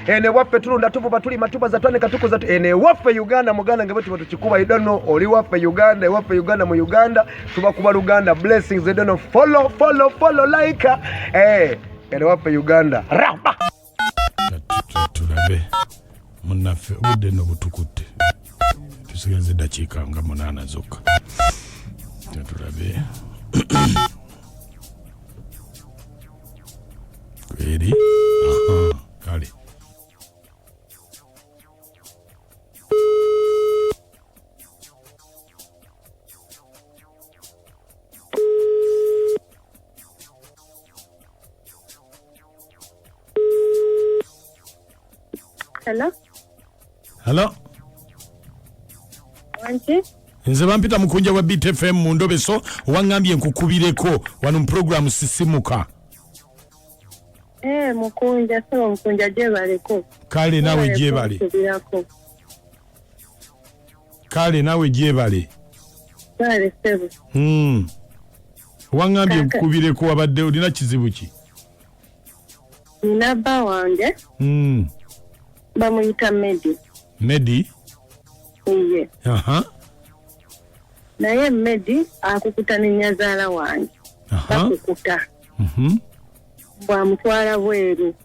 ene waffe tulunda tuvuba tuli matuba za twane katukuza ene waffe Uganda muganda ngebetu batuchikuba idono oli waffe Uganda waffe Uganda mu Uganda tuba kuba Uganda blessings idono follow like ene waffe Uganda raba tulabe munafe udde no butukutte tusigaze dakika nga 8 zokka tulabe kweli kale Hello Wange nze bampita mukunja wa BTFM mu ndobeso wangambye nkukubireko wano mu program sisimuka mukunja jebaleko kale nawe jebale kale nawe jebale kale sebo wangambye nkukubireko wabadde olina kizibu ki naba wange bamuyita Medi iye naye Medi akukuta ne Nyazaala wange bakukuta bwamutwala bweru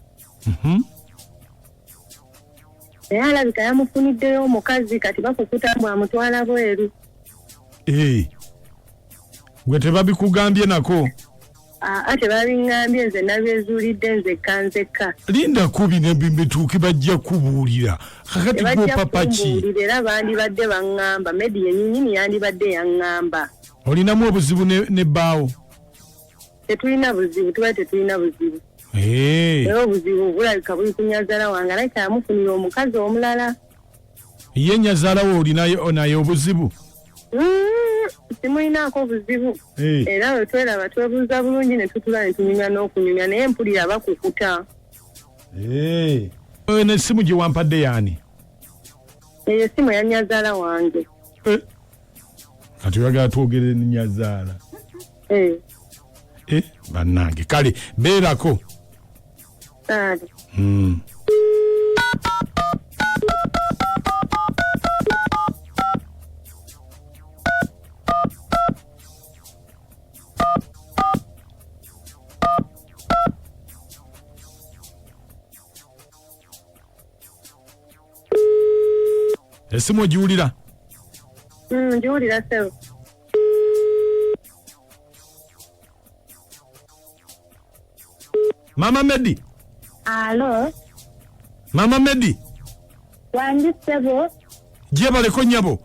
naye alabika yamufuniddeyo omukazi kati bakukuta bwamutwala bweru gwe tebabikugambye nako ate babingambye nze nabyezuulidde nze kanzeka linda kubi nebituuki bajja kubuulira kakati gwo papa ki era bandibadde baŋŋamba Medi yennyini yandibadde yaŋŋamba olinamu obuzibu ne bbaawo tetulina buzibu tuba tetulina buzibu era obuzibu bulabika buli ku Nyazaala wange alabika yamufunira omukazi omulala ye Nyazaala wo olinayo naye obuzibu simulinaako obuzibu era we tweraba twebuuza bulungi ne tutula ne tunyumya n'okunyumya naye mpulira bakukuta n'essimu gye wampadde yaani eyo simu ya Nyazaala wange kati oyagala twogere ne Nyazaala bannange kale beerako esimu ogiwulira ngiwulira sebo Mama Medi alo Mama Medi wange sebo jebaleko nyabo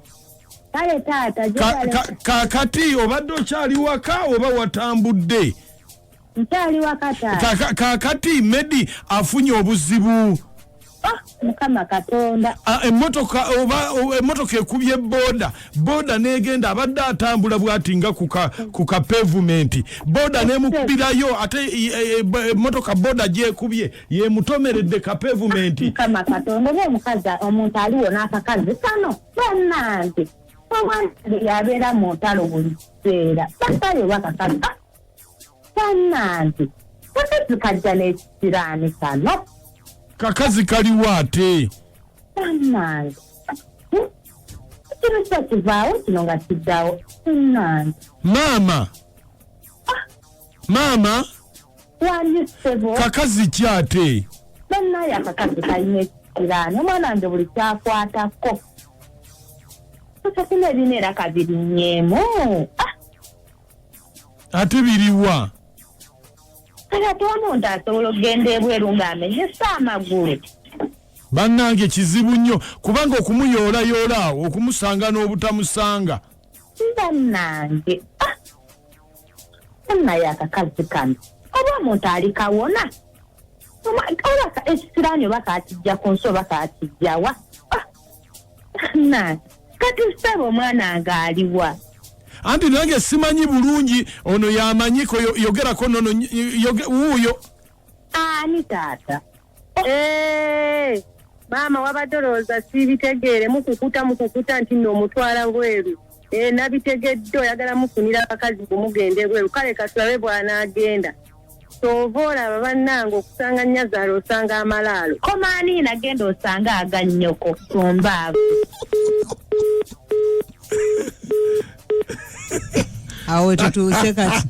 kale taata jebaleko kakati obadde okyali waka oba watambudde nkyali waka taata kakati Medi afunye obuzibu mukama katonda emotoka ekubye boda negenda abadde atambula bwati nga kuka pavement boda nemukubirayo ate emotoka boda gyekubye yemutomeredde ka pavement mukama katonda oba omukazi omuntu aliwo n'akakazi kano bannange omwana yabeera mu ntalo buli kiseera basale bakakazi bannange kakazi kajja n'ekisiraani kano kakazi kaliwo ate bannange kino kyakivaawo kino nga kiddawo bannange maama wandisebo kakazi ki ate bannaye akakazi kalina ekisiraani omwana wange buli kyakwatako kakasina ebina era kabirinyeemu ate biriwa kale ate omuntu asobola okugenda ebweru ng'amenyesa amagulu bannange kizibu nnyo kubanga okumuyoolayoola okumusanga n'obutamusanga bannange naye akakazi kano oba omuntu ali kawona oba ekisiraani oba kakijja ku nsi oba kakijjawa kati saba omwana nga aliwa anti nange simanyi bulungi ono yamanyiko yogerako nono wuuyo ani taata maama wabadde olowooza siibitegeere mukukuta nti nno omutwala bweru nabitegedde oyagala mufunira abakazi kumugenda ebweru kale katulabe bw'anaagenda Tovola bannange okusanga Nyazaala osanga amalaalo. Komaani nagenda osanga agannyoko sombaavu. Awo tutuuse kati.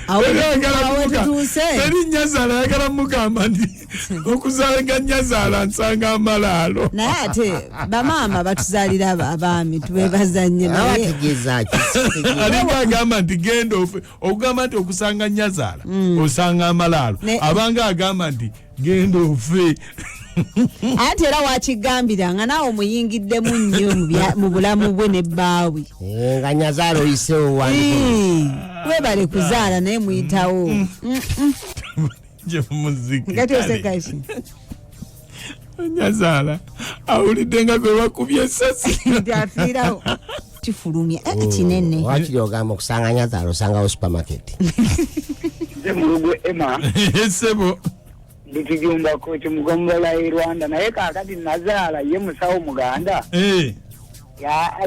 Awo tutuuse. Eri Nyazaala ayagala mugamba nti okuzaalanga Nyazaala nsanga amalaalo. Naye ate bamaama batuzaalira abaami tube bazannye naye. Abategeeza ki? Alinga agamba nti genda ofe okugamba nti okusanga Nyazaala osanga amalaalo. Abanga agamba nti genda ofe. Ate era wakigambiranga naawe omuyingiddemu nnyo mu bulamu bwe ne bbaawe. Nga Nyazaala oyiseewo wali. Webale kuzaala naye muyitawo. Ngati osekashi. Nyazaala awulidde nga gwe bakubye essasi. Nti afiirawo. Kifulumya kinene. Wakiri ogamba okusanga Nyazaala osangawo supermarket. Nze mulugwe Emma. Sebo. Nditujumbako ekimugombola e Rwanda naye kaakati Nyazaala ye musawo Muganda.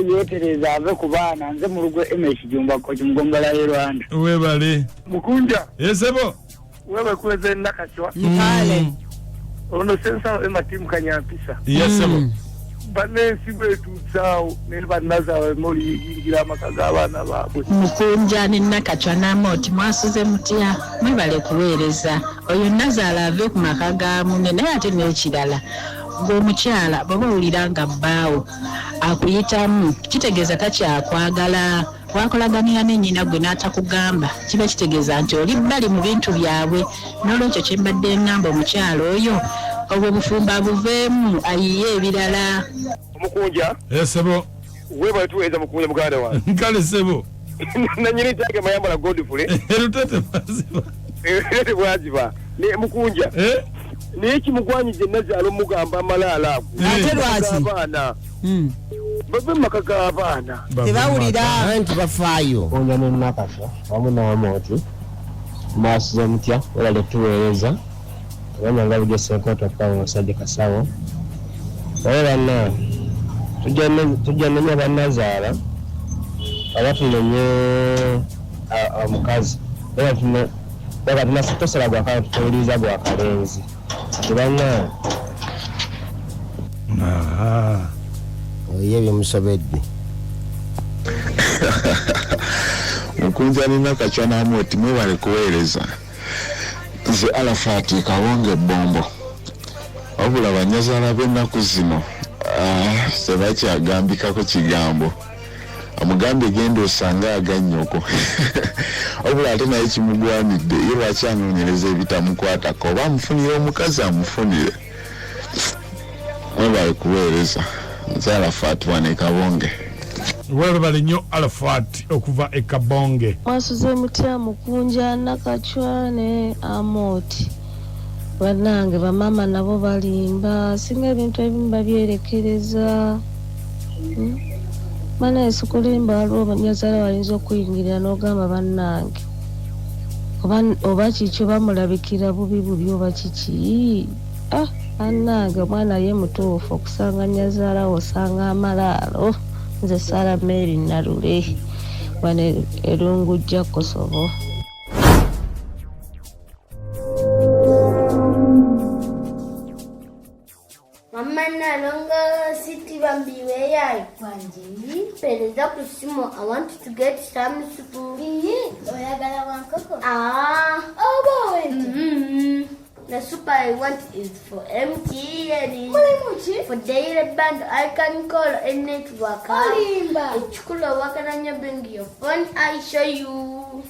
Yeetereza ave ku baana nze mulugwe Emma ekijumbako ekimugombola e Rwanda. Webale. Mukunja. Sebo. Wewe kweze nakachwa. Mpale. Ono sensa Emma timu kanyampisa. Sebo. Banensi bwetuusaawo ne bannazaala muli yingira amaka g'abaana baabwe. Mukunja ne Nakachwa n'Amooti mwasuze mutya mwebale kuweereza oyo Nyazaala ave ku maka ga munne naye ate n'ekirala ng'omukyala bw'oba owulira nga bbaawo akuyitamu kitegeeza takyakwagala wakolaganira ne nnyina gwe n'atakugamba kiba kitegeeza nti oli bbali mu bintu byabwe n'olwekyo kye mbadde ngamba omukyala oyo obwo bufumba buveemu ayiye ebirala. Mukunja. Sebo. Wewe tuweza Mukunja Muganda wange. Nkale Sebo. Na nyiri take mayambala godfully. Rutete maziba. Rutete bwaziba. Ne Mukunja. Ni iki mugwanyije Nyazaala omugamba amalaala ako. Ate lwaki? Abaana. Bave makaga abaana. Tebawulira. Anti bafaayo. Onja ne Nakachwa wamu n'Amooti mwasuze mutya webale tuweereza. Wanyanga bugese nkoto kwa musajja Kasawo. Bana tujja Nyazaala abatunenye omukazi era tunasitosera gwakala tutuwuliriza gwakalenzi bana oye byemusobedde. Mukunja ne Nakachwa n'Amooti mwebale kuweereza. Nze Alafati Kawonge Bombo wabula Banyazaala b'ennaku zino tebakyagambikako kigambo amugambe genda osanga agannyoko wabula ate naye kimugwanidde ye lwaki anoonyereza ebitamukwatako oba amufunire omukazi amufunire mwebale kuweereza. Nze Alafati wane Kabonge. Webale nnyo Alafati okuva e Kabonge. Mwasuze mutya Mukunja Nakachwa ne Amooti. Bannange bamama nabo balimba singa ebintu ebimu babyerekereza. Mana esikulimba waliwo Nyazaala walinza okuyingirira n'ogamba bannange oba kiki bamulabikira bubi oba kiki. Bannange omwana ye mutuufu okusanga Nyazaala osanga amalaalo. Nze Sara Mary Narule wane erungujja Kosovo. Mama nalonga city bambiwe ya kwanji pereza kusimo. I want to get some soup. Oyagala wankoko? Boy. The soup I want is for MTN. For daily band, I can call a network. It's cool. What can I bring your phone? I show you.